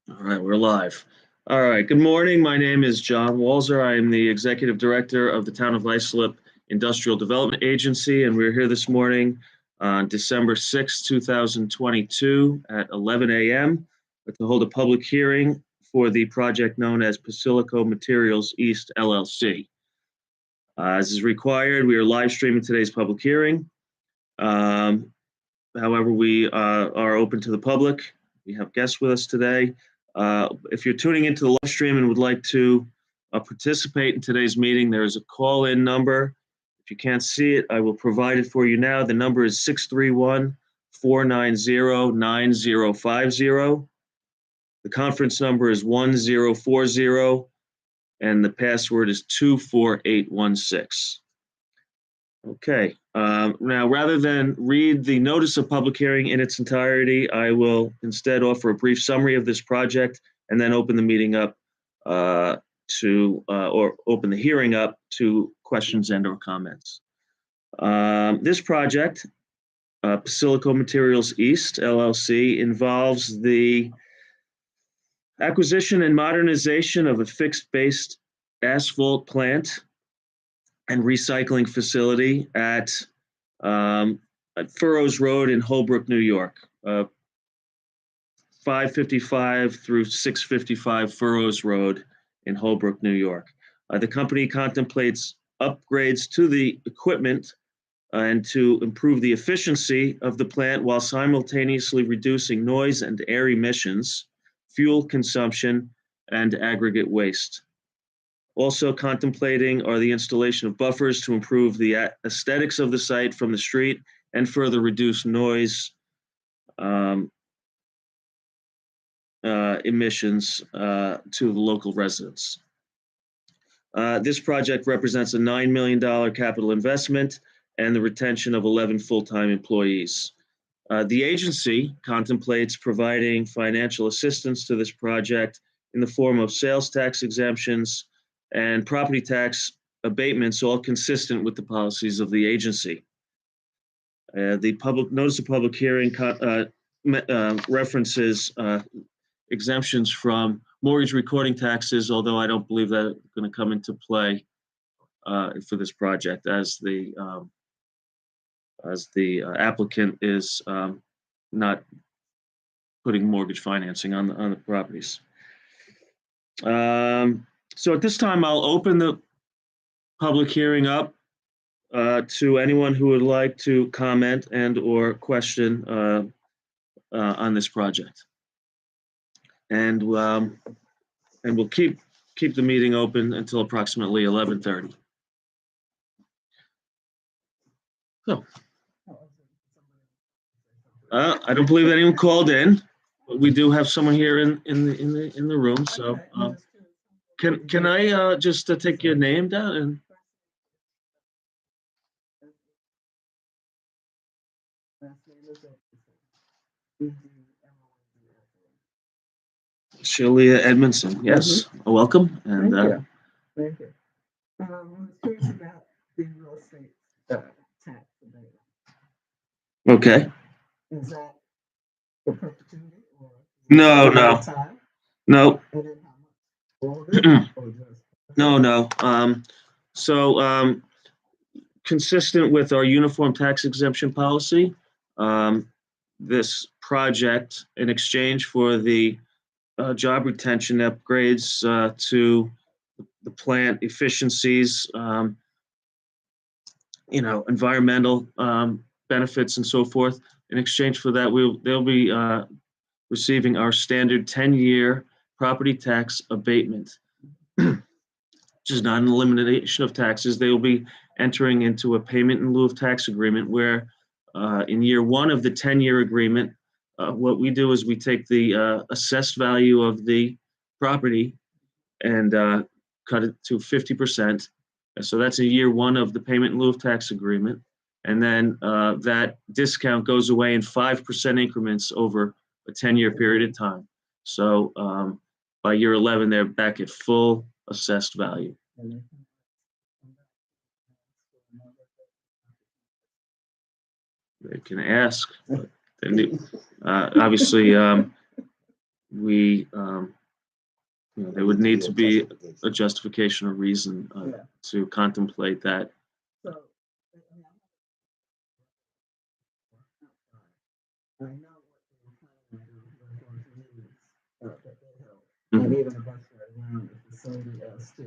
All right, we're live. All right, good morning. My name is John Walzer. I am the Executive Director of the Town of Islip Industrial Development Agency, and we're here this morning on December 6, 2022 at 11 a.m. to hold a public hearing for the project known as Posillico Materials East LLC. As is required, we are live streaming today's public hearing. However, we are open to the public. We have guests with us today. If you're tuning into the live stream and would like to participate in today's meeting, there is a call-in number. If you can't see it, I will provide it for you now. The number is 631-490-9050. The conference number is 1040, and the password is 24816. Okay, now rather than read the notice of public hearing in its entirety, I will instead offer a brief summary of this project and then open the meeting up or open the hearing up to questions and or comments. This project, Posillico Materials East LLC, involves the acquisition and modernization of a fixed-based asphalt plant and recycling facility at Furrows Road in Holbrook, New York. 555 through 655 Furrows Road in Holbrook, New York. The company contemplates upgrades to the equipment and to improve the efficiency of the plant while simultaneously reducing noise and air emissions, fuel consumption, and aggregate waste. Also contemplating are the installation of buffers to improve the aesthetics of the site from the street and further reduce noise emissions to the local residents. This project represents a $9 million capital investment and the retention of 11 full-time employees. The agency contemplates providing financial assistance to this project in the form of sales tax exemptions and property tax abatements, all consistent with the policies of the agency. The public notice of public hearing references exemptions from mortgage recording taxes, although I don't believe that is going to come into play for this project, as the applicant is not putting mortgage financing on the properties. So at this time, I'll open the public hearing up to anyone who would like to comment and or question on this project. And we'll keep the meeting open until approximately 11:30. So, I don't believe anyone called in, but we do have someone here in the room. So, can I just take your name down and? Shelia Edmondson, yes, welcome. And Thank you. I was curious about the real estate tax abatement. Okay. Is that for perpetuity or? No. No. And then how much? Or just? No. So consistent with our uniform tax exemption policy, this project, in exchange for the job retention upgrades to the plant efficiencies, environmental benefits and so forth. In exchange for that, they'll be receiving our standard 10-year property tax abatement, which is not an elimination of taxes. They will be entering into a payment in lieu of tax agreement where in year one of the 10-year agreement, what we do is we take the assessed value of the property and cut it to 50%. So that's a year one of the payment in lieu of tax agreement. And then that discount goes away in 5% increments over a 10-year period of time. So by year 11, they're back at full assessed value. They can ask, but obviously we, there would need to be a justification or reason Yeah. to contemplate that. So, I know what they were planning on doing, they're going to use, that they held. And even a bunch around the facility as to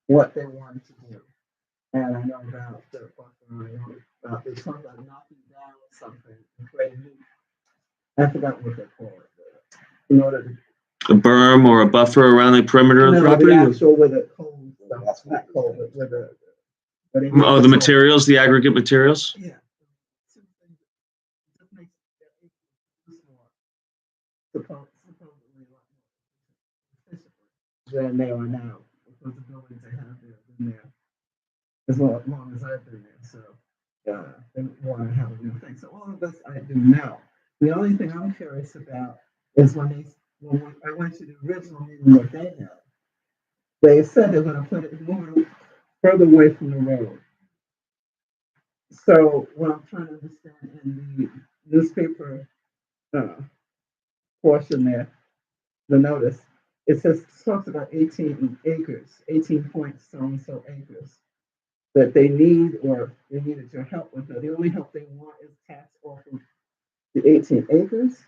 what they wanted to do. And I know about the about they talked about knocking down something and creating new. I forgot what they call it. In order to A berm or a buffer around the perimeter of the no, property? the actual with the cold stuff, not cold, but with the. But it Oh, the materials, the aggregate materials? Yeah. Two things that just makes it more supposedly a lot more efficient than they are now because the buildings they have there have been there as long as I've been there. So they want to have a new thing. So all of this I do now. The only thing I'm curious about is when I went to the original meeting that they had, they said they're going to move it further away from the road. So what I'm trying to understand in the newspaper portion there, the notice, it talks about 18 acres, 18 point so and so acres that they need or they needed your help with. Now, the only help they want is tax off of the 18 acres,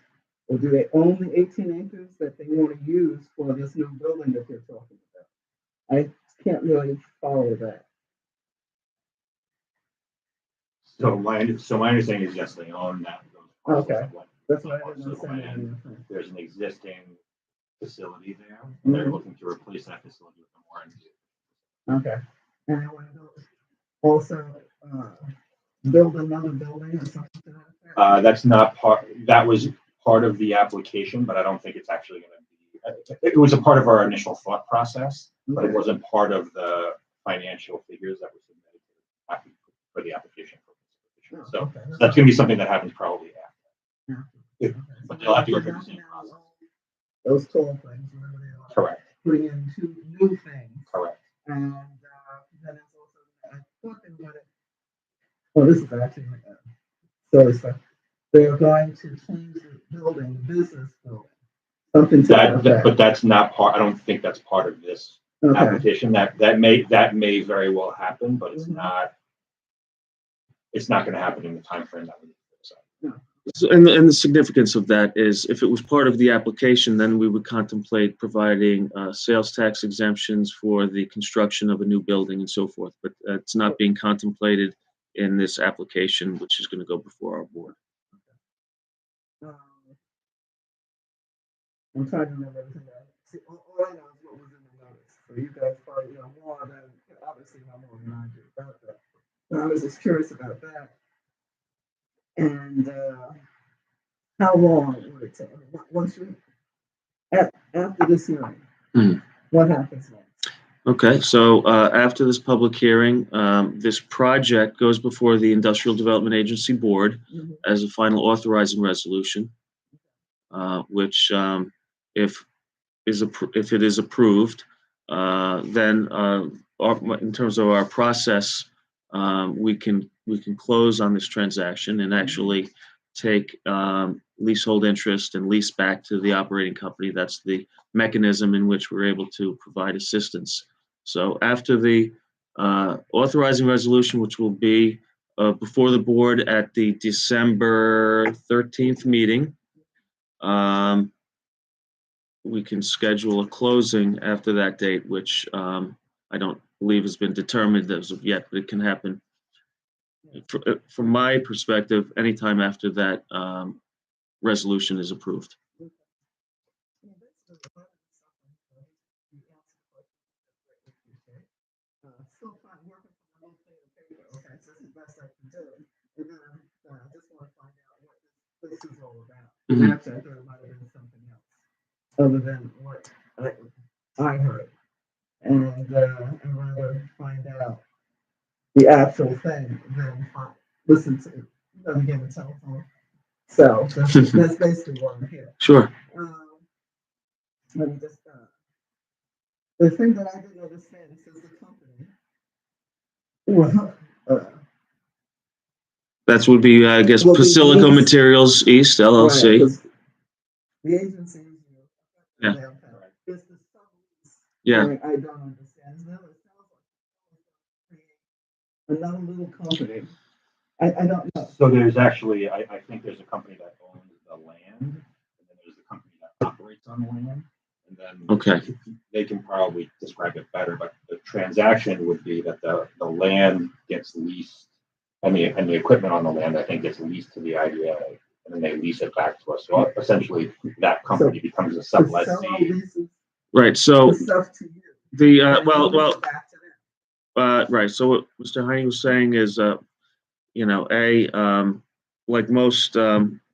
or do they own the 18 acres that they want to use for this new building that they're talking about? I can't really follow that. So my understanding is yes, they own that. Okay. That's what I didn't understand. There's an existing facility there. Mm-hmm. They're looking to replace that facility with a more. Okay. And I want to also build another building or something like that. That's not part. That was part of the application, but I don't think it's actually going to be. It was a part of our initial thought process, but it wasn't part of the financial figures that were submitted for the application. So that's going to be something that happens probably after. Okay. But they'll have to go through the same process. Those tall things, whatever they are. Correct. Putting in two new things. Correct. And then it's also, I thought they wanted, well, this is actually, so they're going to change the building, business building. Something to that. But that's not part, I don't think that's part of this application. That may very well happen, but it's not. It's not going to happen in the time frame that we decide. So, and the significance of that is if it was part of the application, then we would contemplate providing sales tax exemptions for the construction of a new building and so forth. But it's not being contemplated in this application, which is going to go before our board. I'm trying to remember everything. See, all I know is what was in the notice. So you guys probably know more than, obviously know more than I do about that. But I was just curious about that. And how long would it take? Once you, after this hearing, what happens next? Okay, so after this public hearing, this project goes before the Industrial Development Agency Board as a final authorizing resolution, which if it is approved, then in terms of our process, we can close on this transaction and actually take leasehold interest and lease back to the operating company. That's the mechanism in which we're able to provide assistance. So after the authorizing resolution, which will be before the board at the December 13th meeting, we can schedule a closing after that date, which I don't believe has been determined as of yet, but it can happen. From my perspective, anytime after that resolution is approved. Still working from the whole paper. Okay, so this is the best I can do. And then I just want to find out what this is all about. Actually, I thought it might have been something else other than what I heard. And I'd rather find out the actual thing than listen to again the telephone. So that's basically what I'm here. Sure. Let me just the thing that I didn't understand is the company. Well, that would be, I guess, Posillico Materials East LLC. Right, the agency is you, Yeah. It's the sublease. Yeah. where I don't understand. It sounds like another little company. I don't know. So there's actually, I think there's a company that owns the land, and then there's a company that operates on the land. And then Okay. they can probably describe it better, but the transaction would be that the land gets leased, and the equipment on the land, I think, gets leased to the IDA, and then they lease it back to us. So essentially, that company becomes a The seller sublessee. leases Right. So the stuff to you. the and you give well, it back to them. right. So what Mr. Heine was saying is, like most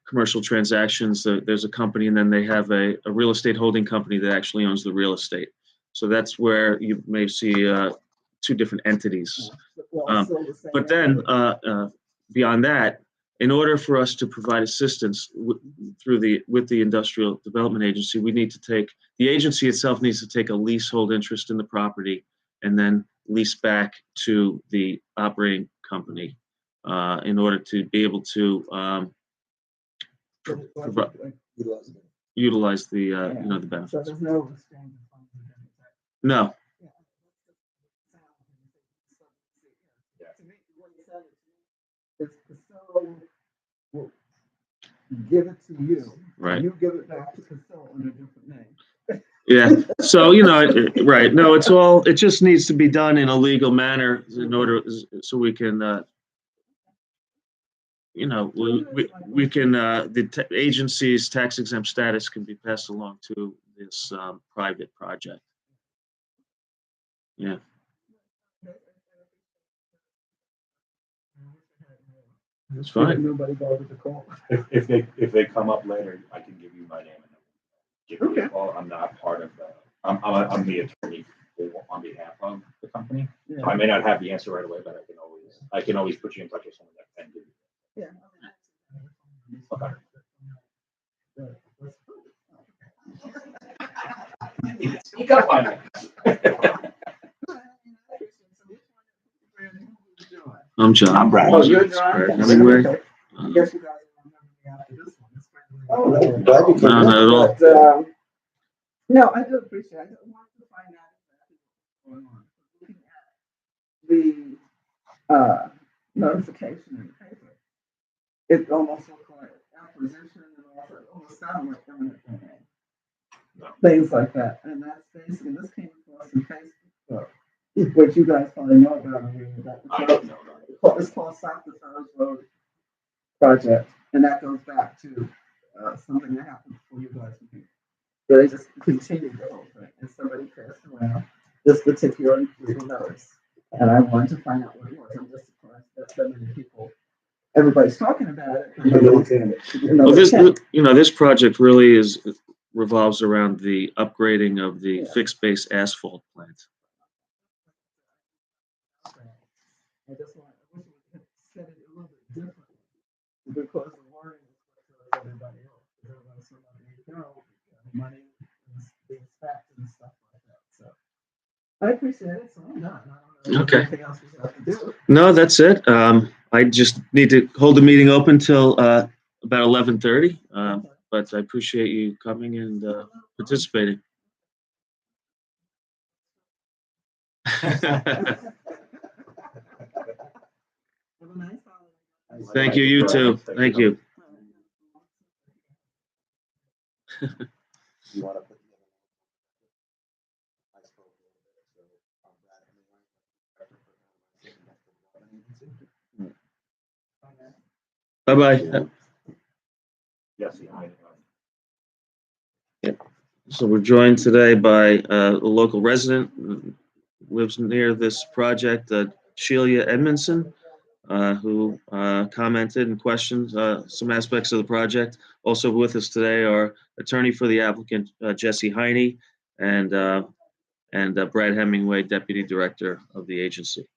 commercial transactions, there's a company, and then they have a real estate holding company that actually owns the real estate. So that's where you may see two different entities. Well, still the same But then, entity. beyond that, in order for us to provide assistance with the Industrial Development Agency, the agency itself needs to take a leasehold interest in the property and then lease back to the operating company in order to be able to utilize the the So benefits. there's no exchange of funds or anything. No. Yeah. To me, what you said is Casella will give it to you. Right. You give it back to Casella under a different name. Yeah. So right. No, it just needs to be done in a legal manner in order so we can we can the agency's tax exempt status can be passed along to this private project. Yeah. That's fine. Nobody bothered to call. If they come up later, I can give you my name and give you a Okay. call. I'm not part of the. I'm the attorney on behalf of the company. Yeah. So I may not have the answer right away, but I can always put you in touch with someone that can give you. Yeah. Okay. Speak up on it. I'm John. I'm Brad. Oh, you're John? Brad Hemingway. Okay. I guess you guys will remember me after this one. It's friendly. Oh, no, glad you came. No, not at all. But, no, I do appreciate it. I wanted to find out exactly what's going on. Looking at the notification in the paper, it almost looked like acquisition and also almost sounded like eminent domain. No. Things like that. And that's basically, this came across in Facebook, which you guys probably know about. I don't know. It's called South the Farms Road Project, and that goes back to something that happened before you guys were here. So they just continued the whole thing, and somebody passed around this particular legal notice, and I wanted to find out what it was. I'm just surprised that so many people, everybody's talking about it. Well, this project really revolves around the upgrading of the fixed base asphalt plant. I just want, I wish we could set it a little bit differently because the wording is what tells everybody else. Everybody's money is being spent and stuff like that. So I appreciate it. So I'm done. I don't know if Okay. there's anything else we have to do. No, that's it. I just need to hold the meeting open till about 11:30. But I appreciate you coming and participating. Have a nice holiday. Thank you. You too. Thank you. You want to put I spoke a little bit, so Brad Hemingway. Bye-bye. Yes, yeah, So we're joined today by a local resident who lives near this project, Sheila Edmondson, who commented and questioned some aspects of the project. Also with us today are attorney for the applicant, Jesse Heine, and Brad Hemingway, deputy director of the agency.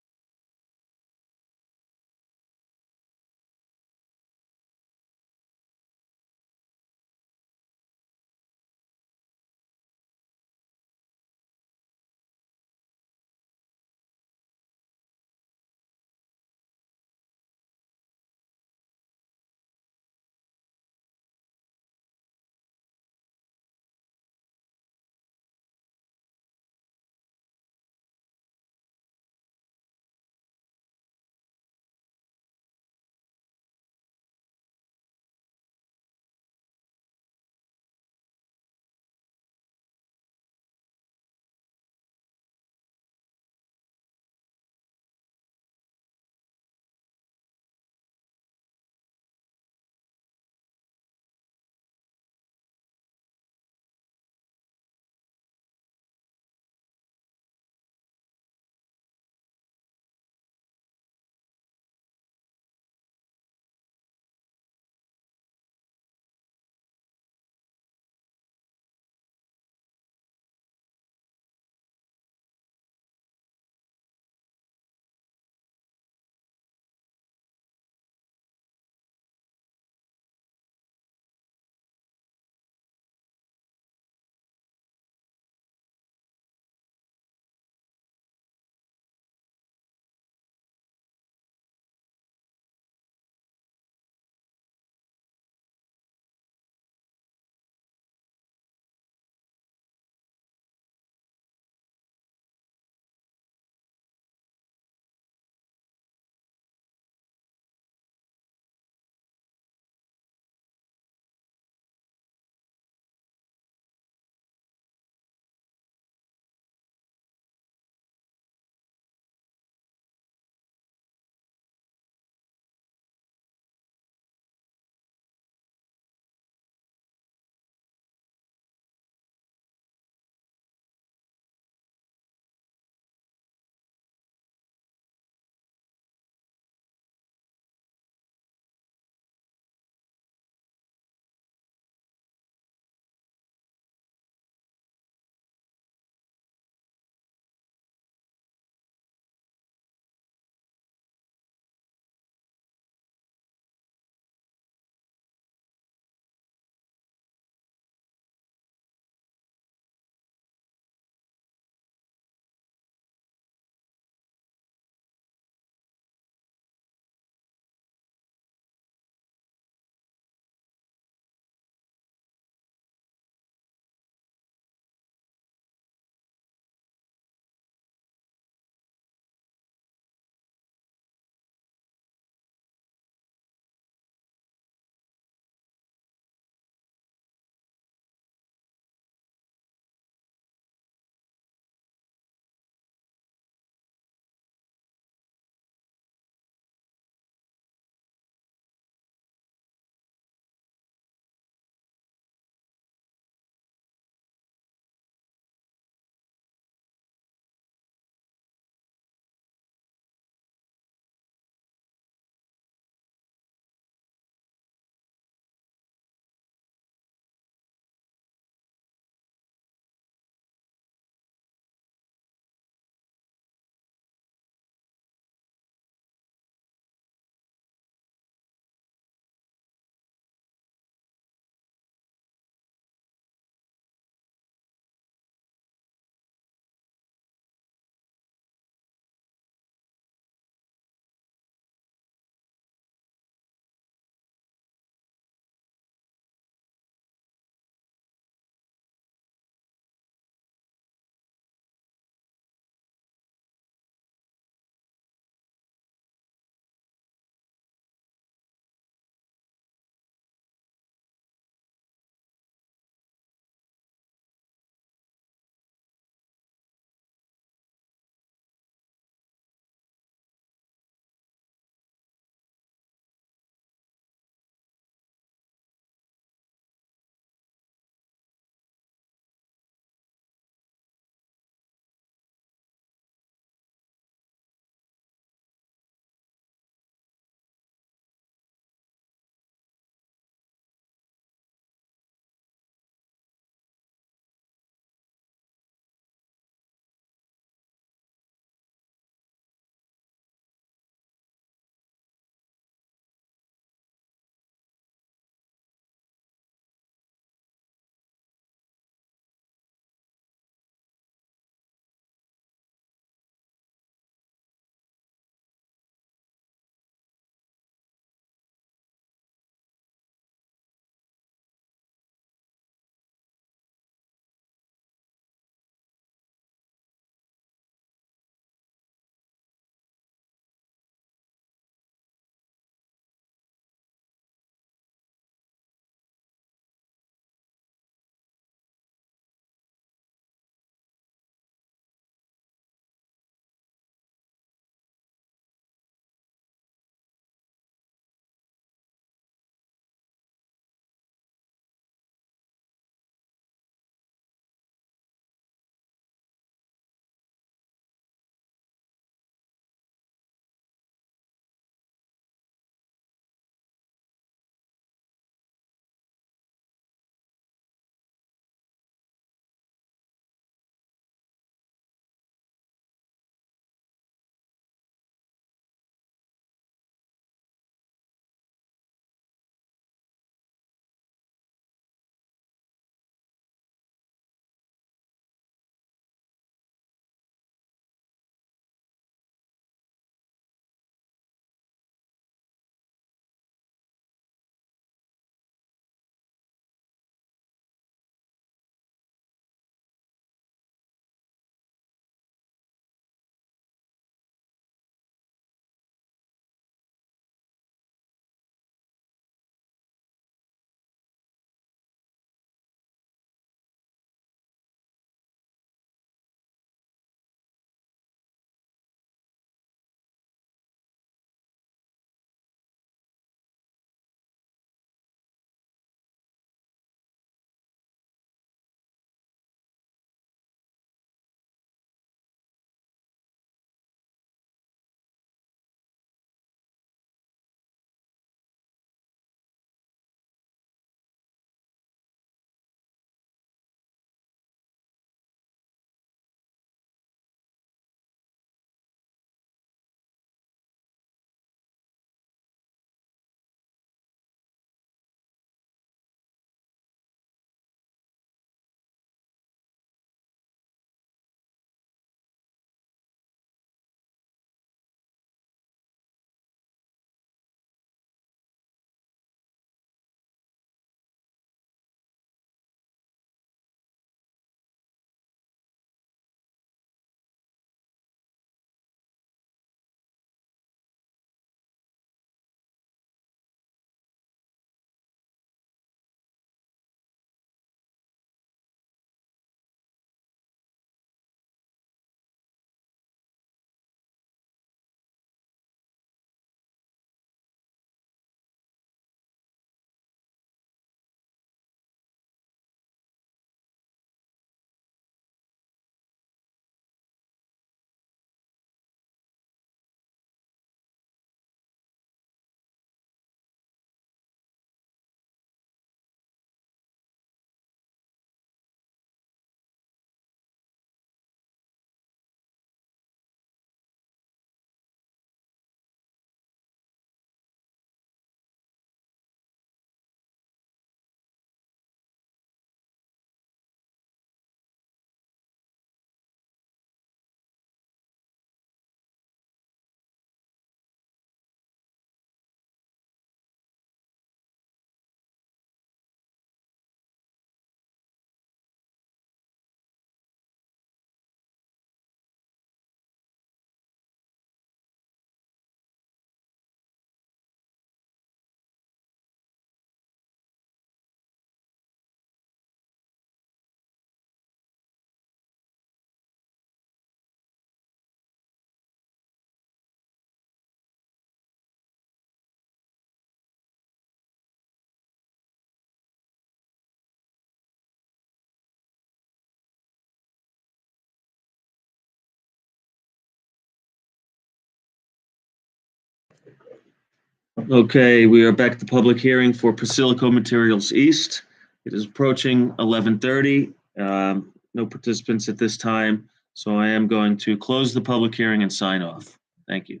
Okay, we are back at the public hearing for Posillico Materials East. It is approaching 11:30. No participants at this time, so I am going to close the public hearing and sign off. Thank you.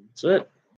That's it.